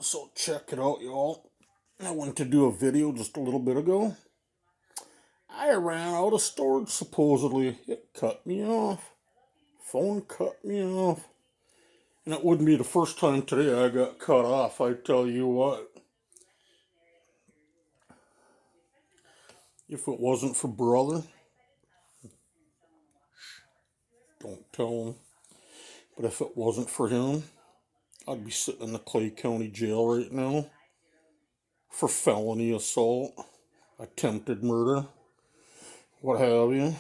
So check it out, y'all. I went to do a video just a little bit ago. I ran out of storage, supposedly. It cut me off. Phone cut me off. And it wouldn't be the first time today I got cut off, I tell you what. If it wasn't for brother, don't tell him. But if it wasn't for him, I'd be sitting in the Clay County Jail right now for felony assault, attempted murder, what have you.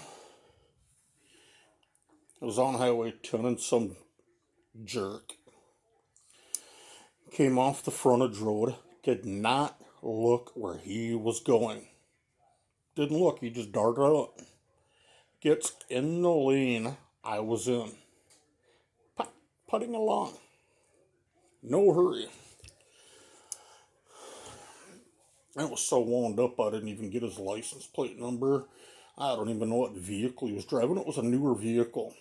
I was on Highway 10 and some jerk came off the frontage road, did not look where he was going. Didn't look, he just darted out. Gets in the lane I was in. Putting along. No hurry. I was so wound up I didn't even get his license plate number. I don't even know what vehicle he was driving. It was a newer vehicle.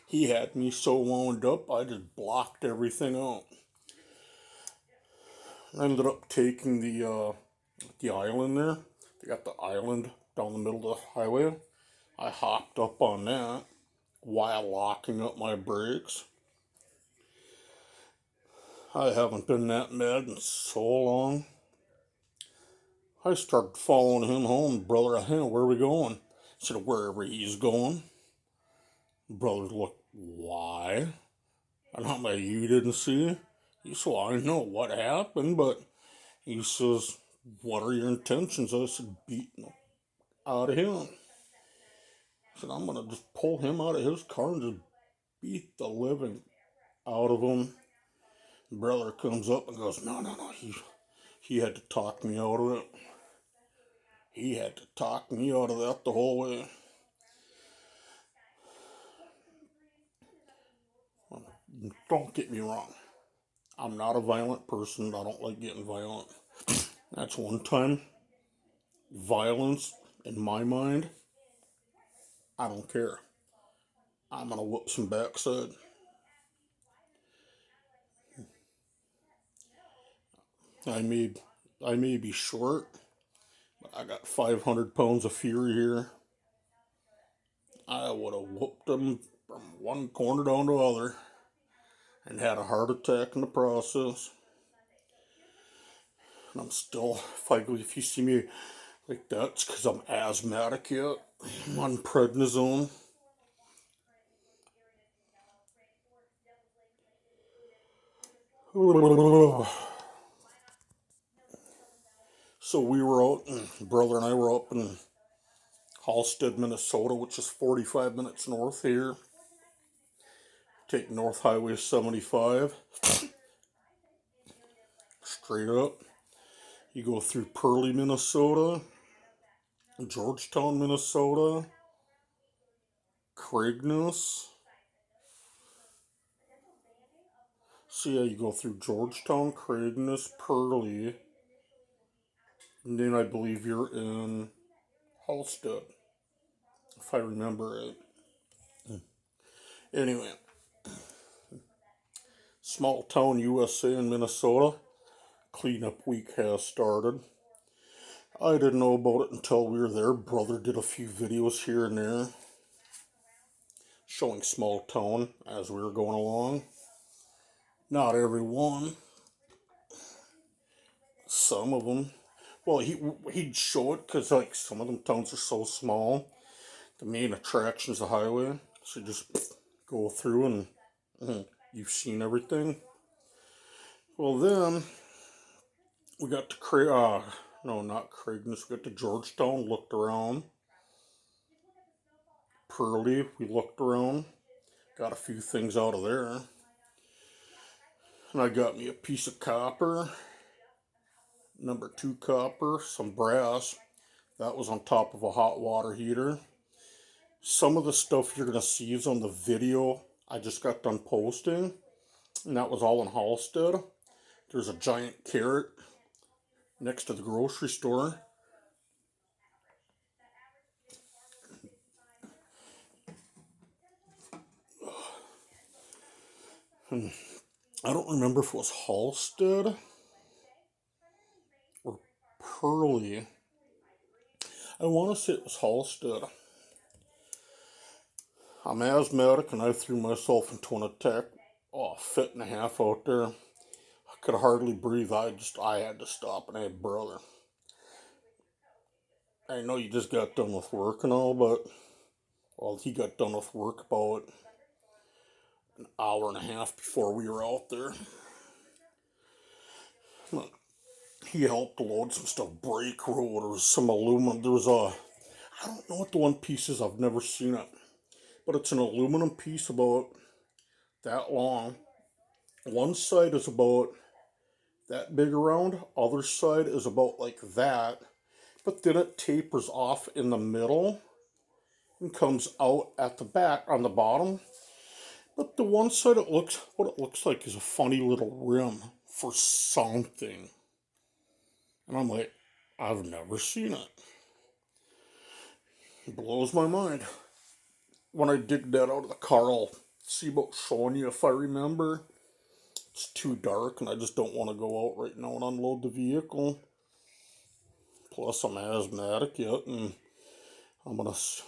He had me so wound up I just blocked everything out. I ended up taking the island there. They got the island down the middle of the highway. I hopped up on that while locking up my brakes. I haven't been that mad in so long. I started following him home. Brother, hey, where are we going? I said, wherever he's going. Brother looked, why? And I'm like, you didn't see? He said, well, I know what happened, but he says, what are your intentions? I said, beating out of him. I said, I'm going to just pull him out of his car and just beat the living out of him. Brother comes up and goes, no. He had to talk me out of it. He had to talk me out of that the whole way. Don't get me wrong. I'm not a violent person. I don't like getting violent. That's one time. Violence, in my mind, I don't care. I'm going to whoop some backside. I may be short, but I got 500 pounds of fury here. I would have whooped them from one corner down to the other and had a heart attack in the process. And I'm still, if you see me like that, it's because I'm asthmatic yet. I'm on prednisone. So we were out, and brother and I were up in Halstead, Minnesota, which is 45 minutes north here. Take North Highway 75 straight up. You go through Pearlie, Minnesota, Georgetown, Minnesota, Craigness. So yeah, you go through Georgetown, Craigness, Pearlie, and then I believe you're in Halstead, if I remember it. Anyway, small town USA in Minnesota. Cleanup week has started. I didn't know about it until we were there. Brother did a few videos here and there showing small town as we were going along. Not every one. Some of them. Well, he'd show it because like some of them towns are so small. The main attraction is the highway, so you just go through and you've seen everything. Well, then we got to not Craigness. We got to Georgetown. Looked around. Pearlie, we looked around. Got a few things out of there. And I got me a piece of copper, number 2 copper, some brass. That was on top of a hot water heater. Some of the stuff you're going to see is on the video I just got done posting. And that was all in Halstead. There's a giant carrot next to the grocery store. And I don't remember if it was Halstead Pearly. I want to say it was Halstead. I'm asthmatic and I threw myself into an attack. Oh, a fit and a half out there. I could hardly breathe. I had to stop and I had brother. I know you just got done with work and all, but well, he got done with work about an hour and a half before we were out there. He helped load some stuff, brake road, there was some aluminum. There was I don't know what the one piece is, I've never seen it. But it's an aluminum piece about that long. One side is about that big around, other side is about like that. But then it tapers off in the middle and comes out at the back on the bottom. But the one side what it looks like is a funny little rim for something. And I'm like, I've never seen it. It blows my mind. When I dig that out of the car, I'll see about showing you if I remember. It's too dark and I just don't want to go out right now and unload the vehicle. Plus, I'm asthmatic yet, and I'm gonna see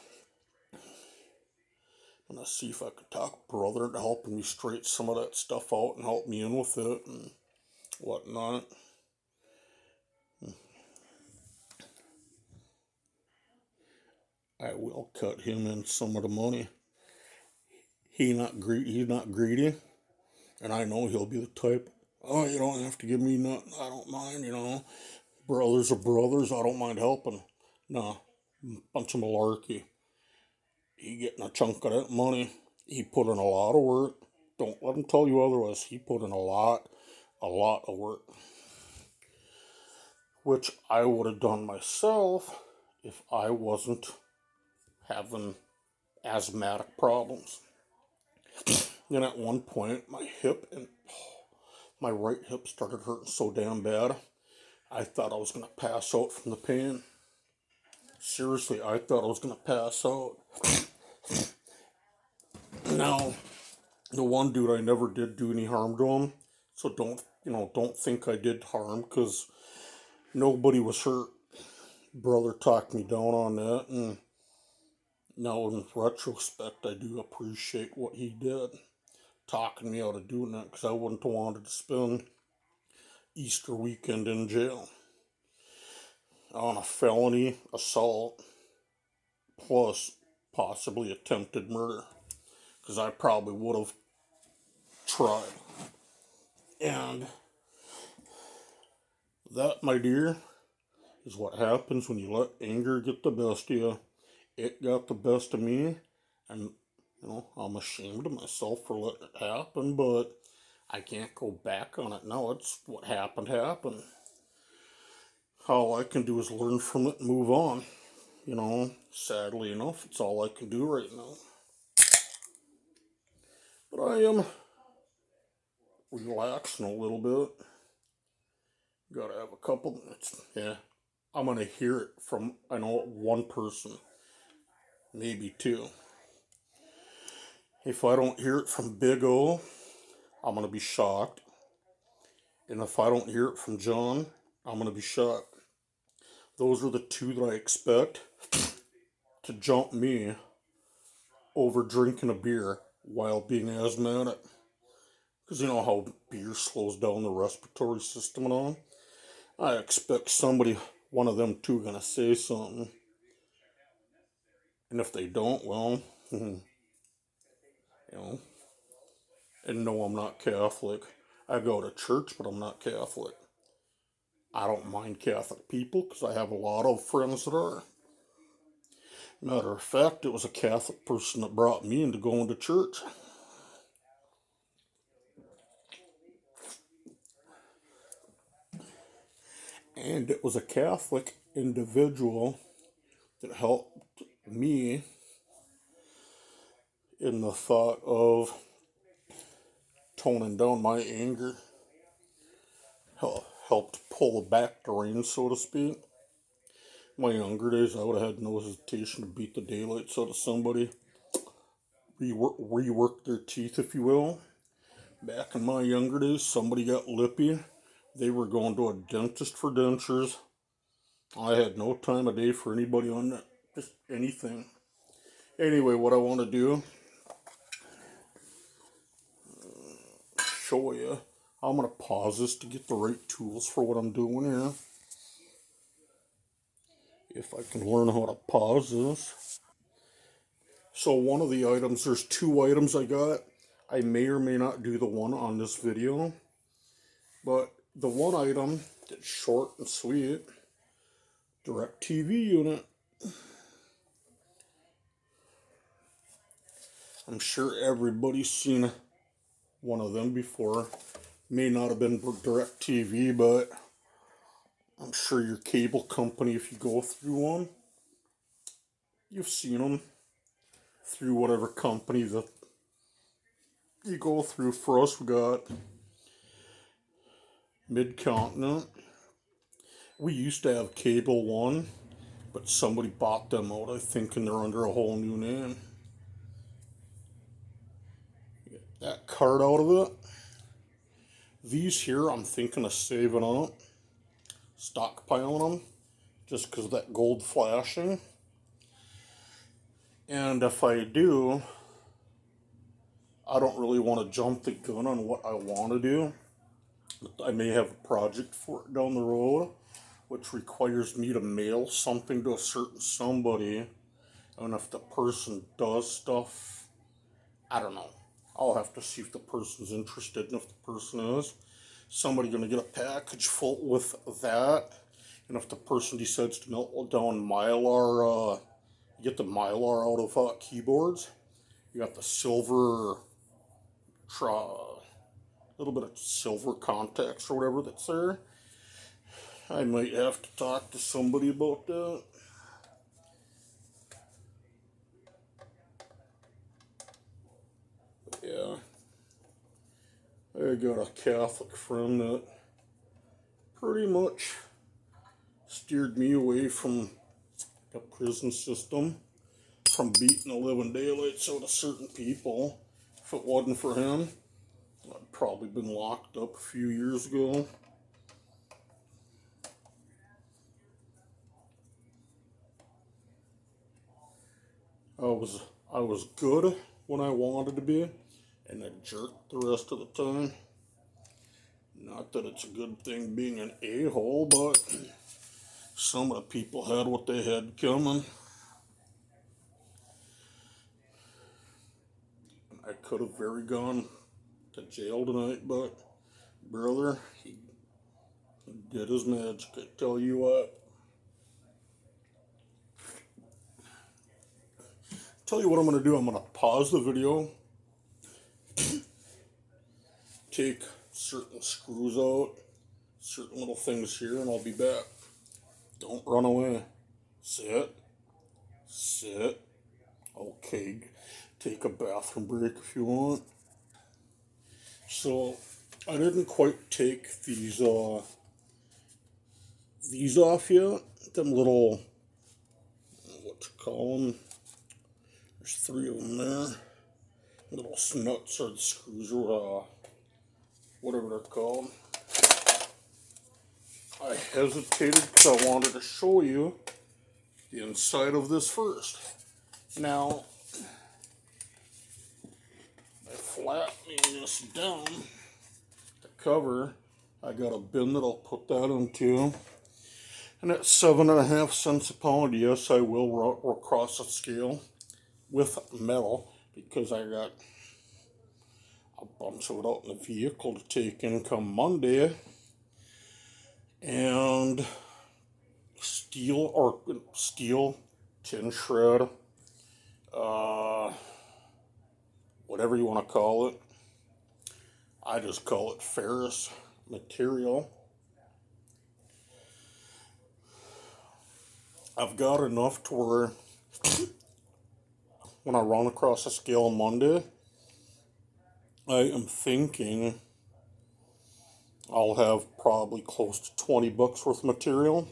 if I could talk brother into helping me straighten some of that stuff out and help me in with it and whatnot. I will cut him in some of the money. He's not greedy, and I know he'll be the type. Oh, you don't have to give me nothing. I don't mind. Brothers are brothers. I don't mind helping. Nah, bunch of malarkey. He getting a chunk of that money. He put in a lot of work. Don't let him tell you otherwise. He put in a lot of work, which I would have done myself if I wasn't having asthmatic problems. Then at one point, my right hip started hurting so damn bad, I thought I was going to pass out from the pain. Seriously, I thought I was going to pass out. Now, the one dude, I never did do any harm to him, so don't think I did harm, because nobody was hurt. Brother talked me down on that, and now in retrospect, I do appreciate what he did, talking me out of doing that, because I wouldn't have wanted to spend Easter weekend in jail on a felony assault plus possibly attempted murder, because I probably would have tried. And that, my dear, is what happens when you let anger get the best of you. It got the best of me, and I'm ashamed of myself for letting it happen, but I can't go back on it now. It's what happened. All I can do is learn from it and move on. Sadly enough, it's all I can do right now. But I am relaxing a little bit. Gotta have a couple minutes. Yeah, I'm gonna hear it from, I know, one person, maybe two. If I don't hear it from Big O, I'm gonna be shocked. And if I don't hear it from John, I'm gonna be shocked. Those are the two that I expect to jump me over drinking a beer while being asthmatic. Because you know how beer slows down the respiratory system and all. I expect one of them two, gonna say something. And if they don't, well, know, and no, I'm not Catholic. I go to church, but I'm not Catholic. I don't mind Catholic people because I have a lot of friends that are. Matter of fact, it was a Catholic person that brought me into going to church. And it was a Catholic individual that helped me in the thought of toning down my anger. Helped pull back the reins, so to speak. My younger days, I would have had no hesitation to beat the daylights out of somebody. Rework their teeth, if you will. Back in my younger days, somebody got lippy. They were going to a dentist for dentures. I had no time of day for anybody on that. Just anything. Anyway, what I want to do, show you. I'm going to pause this to get the right tools for what I'm doing here. If I can learn how to pause this. So one of the items, there's two items I got. I may or may not do the one on this video. But the one item that's short and sweet, DirecTV unit. I'm sure everybody's seen one of them before. May not have been DirecTV, but I'm sure your cable company, if you go through one, you've seen them through whatever company that you go through. For us, we got Mid-Continent. We used to have Cable One, but somebody bought them out, I think, and they're under a whole new name. Get that card out of it. These here, I'm thinking of saving up, stockpiling them, just because of that gold flashing. And if I do, I don't really want to jump the gun on what I want to do. I may have a project for it down the road, which requires me to mail something to a certain somebody. And if the person does stuff, I don't know. I'll have to see if the person's interested, and if the person is, somebody gonna get a package full with that. And if the person decides to melt down Mylar, get the Mylar out of keyboards, you got the silver, little bit of silver contacts or whatever that's there. I might have to talk to somebody about that. Yeah. I got a Catholic friend that pretty much steered me away from the prison system, from beating the living daylights out of certain people. If it wasn't for him, I'd probably been locked up a few years ago. I was good when I wanted to be, and a jerk the rest of the time. Not that it's a good thing being an a-hole, but some of the people had what they had coming. I could have very gone to jail tonight, but brother, he did his magic. I tell you what. Tell you what I'm going to do. I'm going to pause the video, take certain screws out, certain little things here, and I'll be back. Don't run away. Sit. Sit. Okay. Take a bathroom break if you want. So, I didn't quite take these off yet. Them little, what you call them? There's three of them there. Little snuts or the screws or whatever they're called. I hesitated because I wanted to show you the inside of this first. Now, by flattening this down, the cover, I got a bin that I'll put that into. And at 7.5 cents a pound, yes, I will cross the scale with metal because I got a bunch of it out in the vehicle to take in come Monday. And steel, tin shred, whatever you want to call it. I just call it ferrous material. I've got enough to where when I run across the scale on Monday, I am thinking I'll have probably close to 20 bucks worth of material.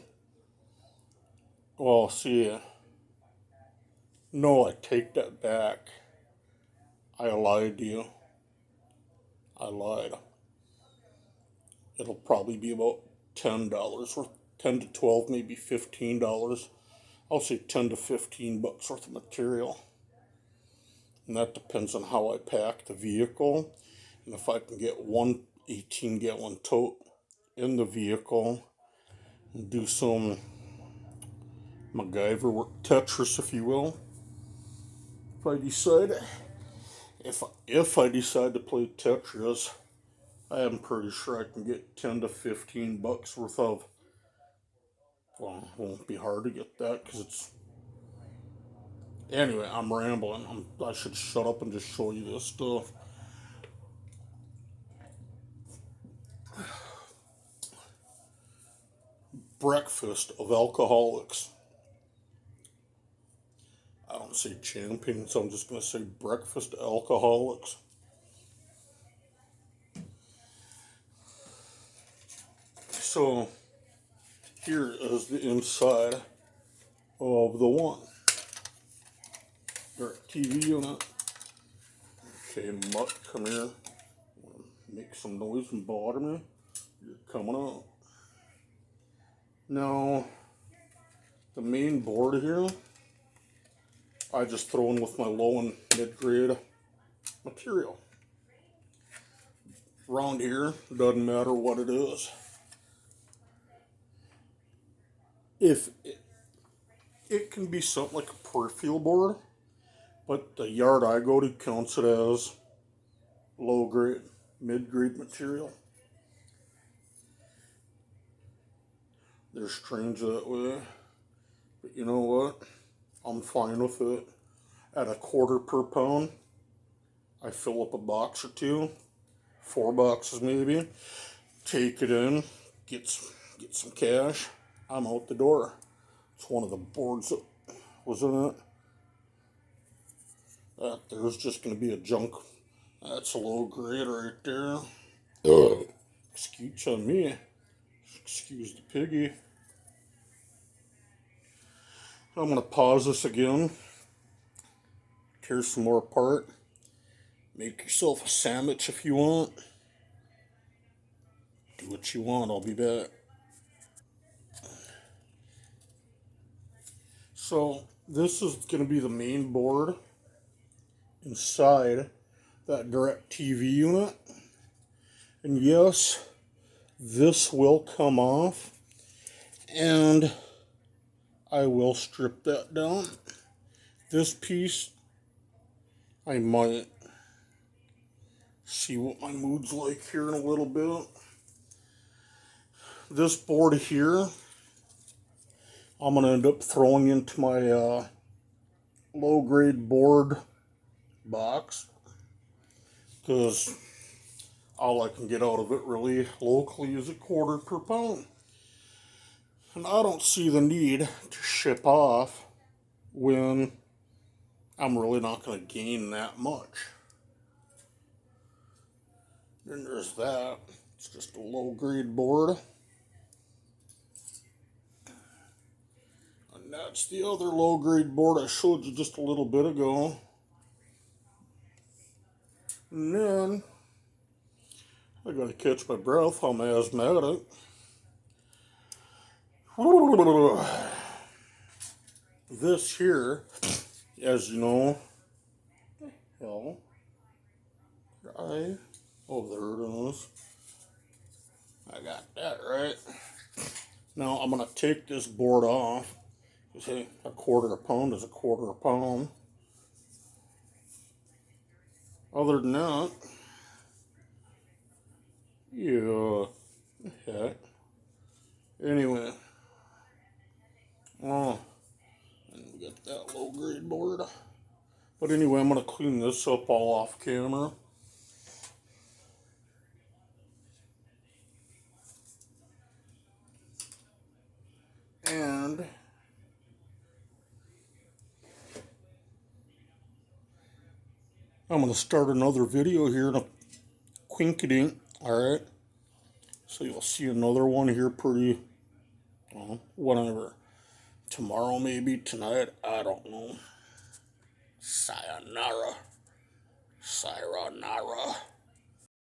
Well, see, no, I take that back. I lied to you. I lied. It'll probably be about $10 worth, 10 to 12, maybe $15. I'll say 10 to 15 bucks worth of material. And that depends on how I pack the vehicle. And if I can get one 18-gallon tote in the vehicle and do some MacGyver work, Tetris, if you will. If I decide to play Tetris, I am pretty sure I can get 10 to 15 bucks worth of. Well, it won't be hard to get that because it's. Anyway, I'm rambling. I should shut up and just show you this stuff. Breakfast of alcoholics. I don't say champion, so I'm just going to say breakfast alcoholics. So, here is the inside of the one. Direct TV unit. Okay, Mutt, come here. Make some noise and bother me. You're coming up. Now, the main board here, I just throw in with my low and mid-grade material. Around here, doesn't matter what it is. If it can be something like a peripheral board, but the yard I go to counts it as low grade, mid-grade material. They're strange that way, but you know what? I'm fine with it. At a quarter per pound, I fill up a box or two, 4 boxes maybe, take it in, get some cash, I'm out the door. It's one of the boards that was in it. That there's just going to be a junk. That's a low grade right there. Excuse me. Excuse the piggy. I'm going to pause this again. Tear some more apart. Make yourself a sandwich if you want. Do what you want. I'll be back. So this is going to be the main board inside that direct TV unit. And yes, this will come off. And I will strip that down. This piece, I might see what my mood's like here in a little bit. This board here, I'm going to end up throwing into my low-grade board box because all I can get out of it really locally is a quarter per pound. And I don't see the need to ship off when I'm really not going to gain that much. Then there's that. It's just a low-grade board. And that's the other low-grade board I showed you just a little bit ago. And then I gotta catch my breath. I'm asthmatic. This here, as you know, hell, oh, there it is. I got that right. Now I'm gonna take this board off. You see, a quarter a pound is a quarter a pound. Other than that, yeah, heck. Anyway, and we got that low grade board. But anyway, I'm gonna clean this up all off camera. And I'm going to start another video here in a quinkydink, alright? So you'll see another one here pretty, whatever. Tomorrow maybe, tonight, I don't know. Sayonara. Sayonara.